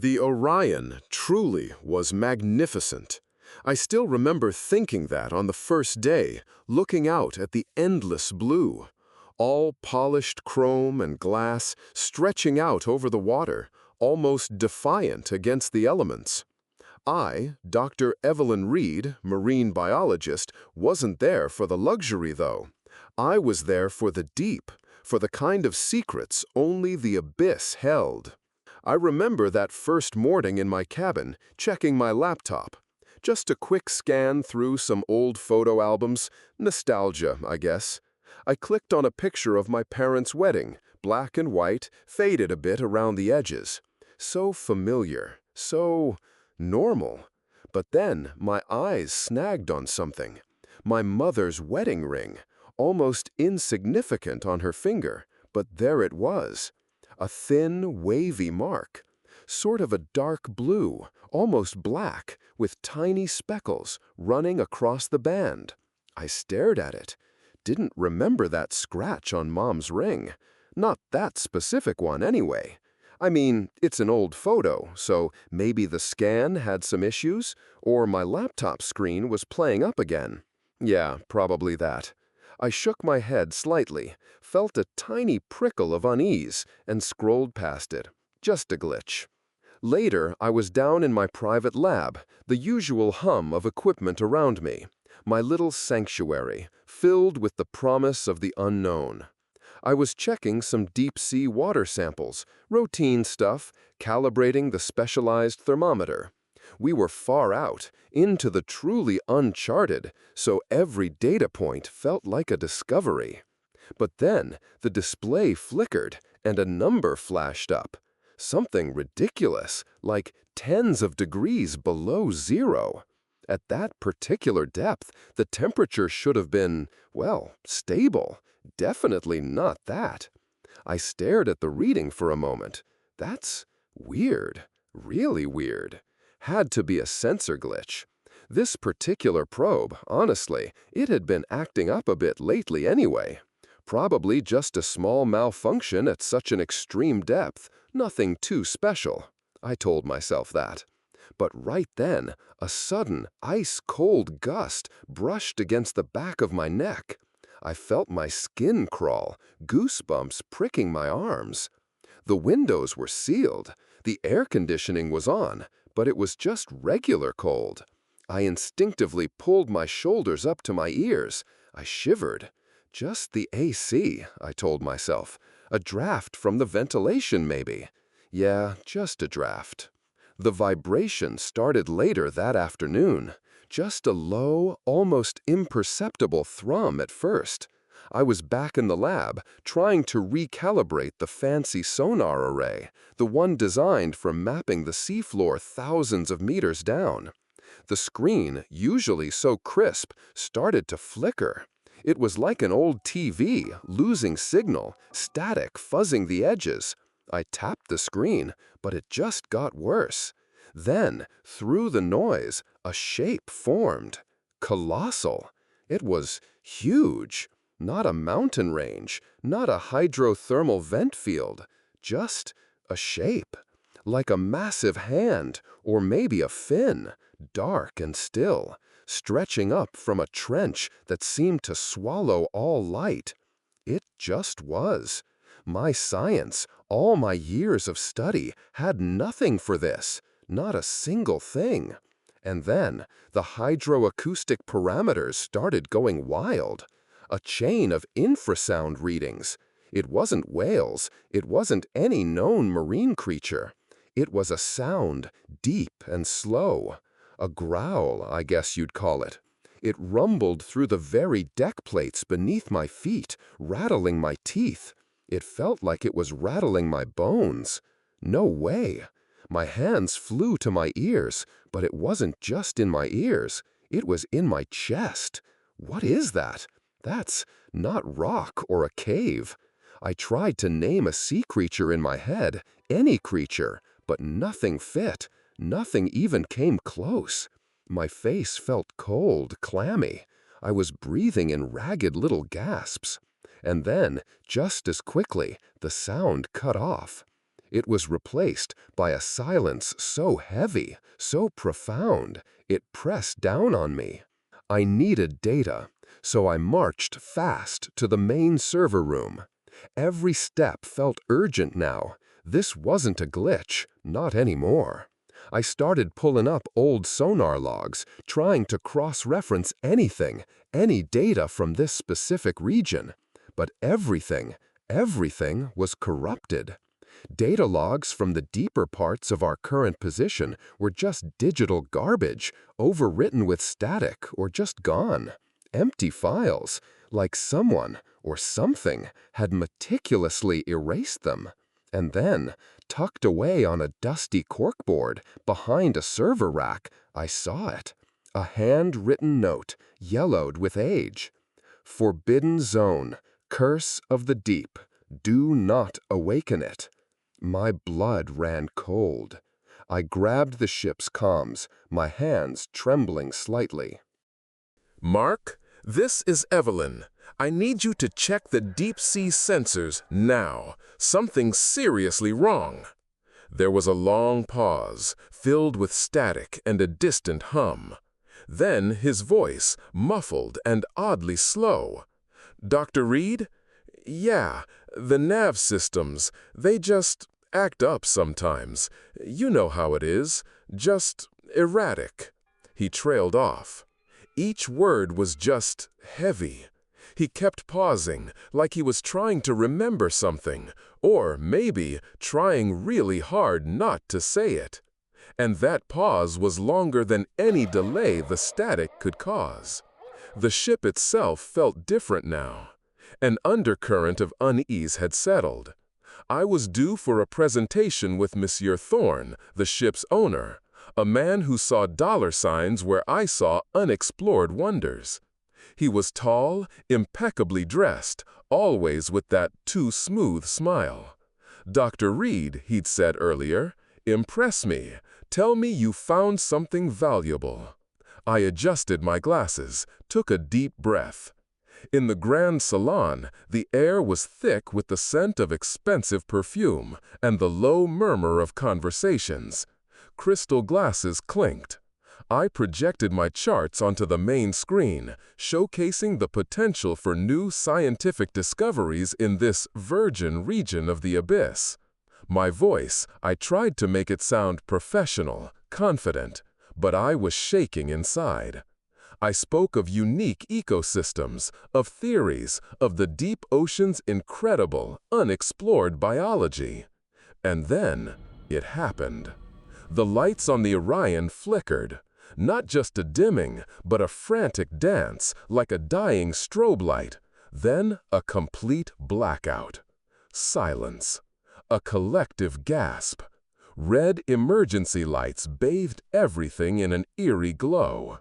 The Orion truly was magnificent. I still remember thinking that on the first day, looking out at the endless blue. All polished chrome and glass stretching out over the water, almost defiant against the elements. I, Dr. Evelyn Reed, marine biologist, wasn't there for the luxury though. I was there for the deep, for the kind of secrets only the abyss held. I remember that first morning in my cabin, checking my laptop. Just a quick scan through some old photo albums, nostalgia, I guess. I clicked on a picture of my parents' wedding, black and white, faded a bit around the edges. So familiar, so normal. But then my eyes snagged on something. My mother's wedding ring, almost insignificant on her finger, but there it was. A thin, wavy mark. Sort of a dark blue, almost black, with tiny speckles running across the band. I stared at it. Didn't remember that scratch on Mom's ring. Not that specific one, anyway. I mean, it's an old photo, so maybe the scan had some issues, or my laptop screen was playing up again. Yeah, probably that. I shook my head slightly, felt a tiny prickle of unease, and scrolled past it. Just a glitch. Later, I was down in my private lab, the usual hum of equipment around me, my little sanctuary, filled with the promise of the unknown. I was checking some deep-sea water samples, routine stuff, calibrating the specialized thermometer. We were far out, into the truly uncharted, so every data point felt like a discovery. But then, the display flickered, and a number flashed up. Something ridiculous, like tens of degrees below zero. At that particular depth, the temperature should have been, well, stable. Definitely not that. I stared at the reading for a moment. That's weird, really weird. Had to be a sensor glitch. This particular probe, honestly, it had been acting up a bit lately anyway. Probably just a small malfunction at such an extreme depth, nothing too special. I told myself that. But right then, a sudden, ice-cold gust brushed against the back of my neck. I felt my skin crawl, goosebumps pricking my arms. The windows were sealed, the air conditioning was on, but it was just regular cold. I instinctively pulled my shoulders up to my ears. I shivered. Just the AC, I told myself. A draft from the ventilation, maybe. Yeah, just a draft. The vibration started later that afternoon. Just a low, almost imperceptible thrum at first. I was back in the lab, trying to recalibrate the fancy sonar array, the one designed for mapping the seafloor thousands of meters down. The screen, usually so crisp, started to flicker. It was like an old TV, losing signal, static fuzzing the edges. I tapped the screen, but it just got worse. Then, through the noise, a shape formed. Colossal. It was huge. Not a mountain range, not a hydrothermal vent field. Just a shape. Like a massive hand, or maybe a fin, dark and still, stretching up from a trench that seemed to swallow all light. It just was. My science, all my years of study, had nothing for this. Not a single thing. And then, the hydroacoustic parameters started going wild. A chain of infrasound readings. It wasn't whales. It wasn't any known marine creature. It was a sound, deep and slow. A growl, I guess you'd call it. It rumbled through the very deck plates beneath my feet, rattling my teeth. It felt like it was rattling my bones. No way. My hands flew to my ears, but it wasn't just in my ears. It was in my chest. What is that? That's not rock or a cave. I tried to name a sea creature in my head, any creature, but nothing fit. Nothing even came close. My face felt cold, clammy. I was breathing in ragged little gasps. And then, just as quickly, the sound cut off. It was replaced by a silence so heavy, so profound, it pressed down on me. I needed data, so I marched fast to the main server room. Every step felt urgent now. This wasn't a glitch, not anymore. I started pulling up old sonar logs, trying to cross-reference anything, any data from this specific region. But everything was corrupted. Data logs from the deeper parts of our current position were just digital garbage, overwritten with static or just gone. Empty files, like someone or something had meticulously erased them. And then, tucked away on a dusty corkboard behind a server rack, I saw it. A handwritten note, yellowed with age. Forbidden zone, curse of the deep, do not awaken it. My blood ran cold. I grabbed the ship's comms, my hands trembling slightly. Mark, this is Evelyn. I need you to check the deep-sea sensors now. Something's seriously wrong. There was a long pause, filled with static and a distant hum. Then his voice, muffled and oddly slow. Dr. Reed? Yeah, the nav systems, they just act up sometimes. You know how it is, just erratic. He trailed off. Each word was just heavy. He kept pausing, like he was trying to remember something, or maybe trying really hard not to say it. And that pause was longer than any delay the static could cause. The ship itself felt different now. An undercurrent of unease had settled. I was due for a presentation with Monsieur Thorne, the ship's owner, a man who saw dollar signs where I saw unexplored wonders. He was tall, impeccably dressed, always with that too smooth smile. Dr. Reed, he'd said earlier, impress me, tell me you found something valuable. I adjusted my glasses, took a deep breath. In the grand salon, the air was thick with the scent of expensive perfume and the low murmur of conversations. Crystal glasses clinked. I projected my charts onto the main screen, showcasing the potential for new scientific discoveries in this virgin region of the abyss. My voice, I tried to make it sound professional, confident, but I was shaking inside. I spoke of unique ecosystems, of theories, of the deep ocean's incredible, unexplored biology. And then, it happened. The lights on the Orion flickered. Not just a dimming, but a frantic dance, like a dying strobe light. Then a complete blackout. Silence. A collective gasp. Red emergency lights bathed everything in an eerie glow.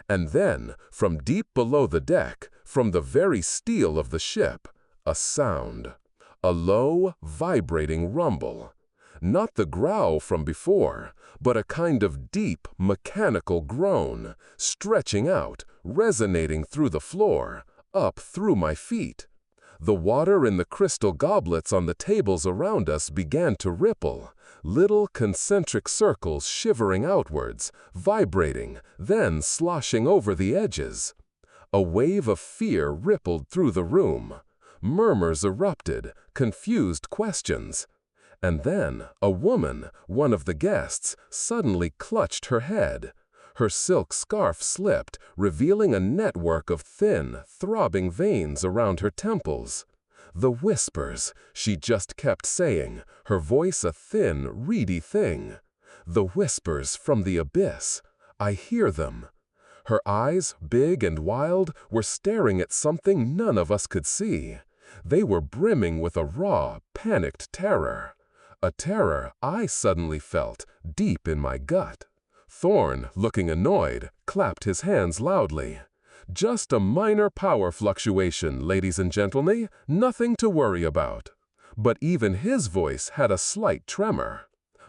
And then, from deep below the deck, from the very steel of the ship, a sound. A low, vibrating rumble. Not the growl from before, but a kind of deep, mechanical groan, stretching out, resonating through the floor, up through my feet. The water in the crystal goblets on the tables around us began to ripple, little concentric circles shivering outwards, vibrating, then sloshing over the edges. A wave of fear rippled through the room. Murmurs erupted, confused questions. And then a woman, one of the guests, suddenly clutched her head. Her silk scarf slipped, revealing a network of thin, throbbing veins around her temples. The whispers, she just kept saying, her voice a thin, reedy thing. The whispers from the abyss. I hear them. Her eyes, big and wild, were staring at something none of us could see. They were brimming with a raw, panicked terror. A terror I suddenly felt deep in my gut. Thorne, looking annoyed, clapped his hands loudly. Just a minor power fluctuation, ladies and gentlemen, nothing to worry about. But even his voice had a slight tremor.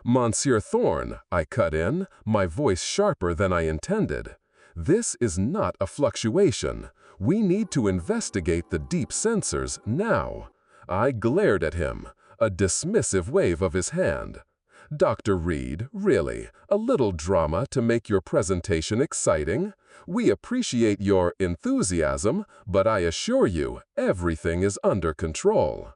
Monsieur Thorne, I cut in, my voice sharper than I intended. This is not a fluctuation. We need to investigate the deep sensors now. I glared at him. A dismissive wave of his hand. Dr. Reed, really, a little drama to make your presentation exciting? We appreciate your enthusiasm, but I assure you, everything is under control.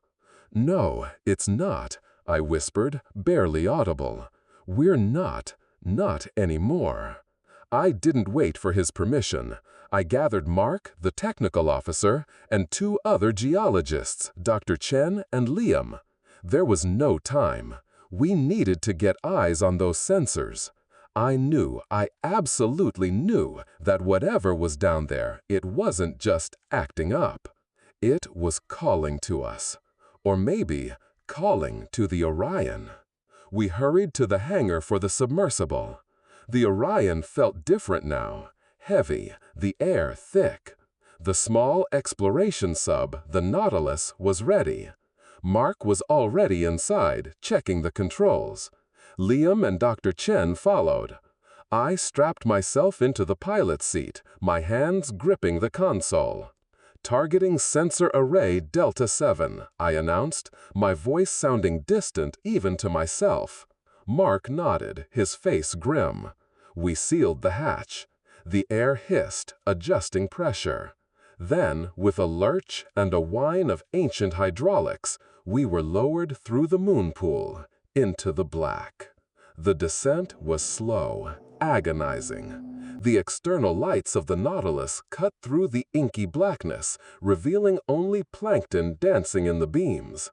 No, it's not, I whispered, barely audible. We're not anymore. I didn't wait for his permission. I gathered Mark, the technical officer, and 2 other geologists, Dr. Chen and Liam. There was no time. We needed to get eyes on those sensors. I absolutely knew that whatever was down there, it wasn't just acting up. It was calling to us. Or maybe calling to the Orion. We hurried to the hangar for the submersible. The Orion felt different now. Heavy, the air thick. The small exploration sub, the Nautilus, was ready. Mark was already inside, checking the controls. Liam and Dr. Chen followed. I strapped myself into the pilot's seat, my hands gripping the console. "Targeting sensor array Delta 7, I announced, my voice sounding distant even to myself. Mark nodded, his face grim. We sealed the hatch. The air hissed, adjusting pressure. Then, with a lurch and a whine of ancient hydraulics, we were lowered through the moon pool, into the black. The descent was slow, agonizing. The external lights of the Nautilus cut through the inky blackness, revealing only plankton dancing in the beams.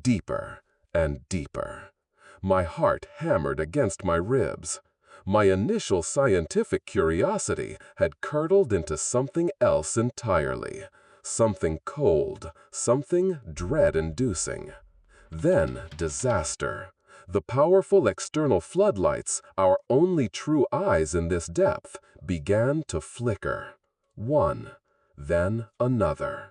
Deeper and deeper. My heart hammered against my ribs. My initial scientific curiosity had curdled into something else entirely. Something cold, something dread-inducing. Then disaster. The powerful external floodlights, our only true eyes in this depth, began to flicker. One, then another.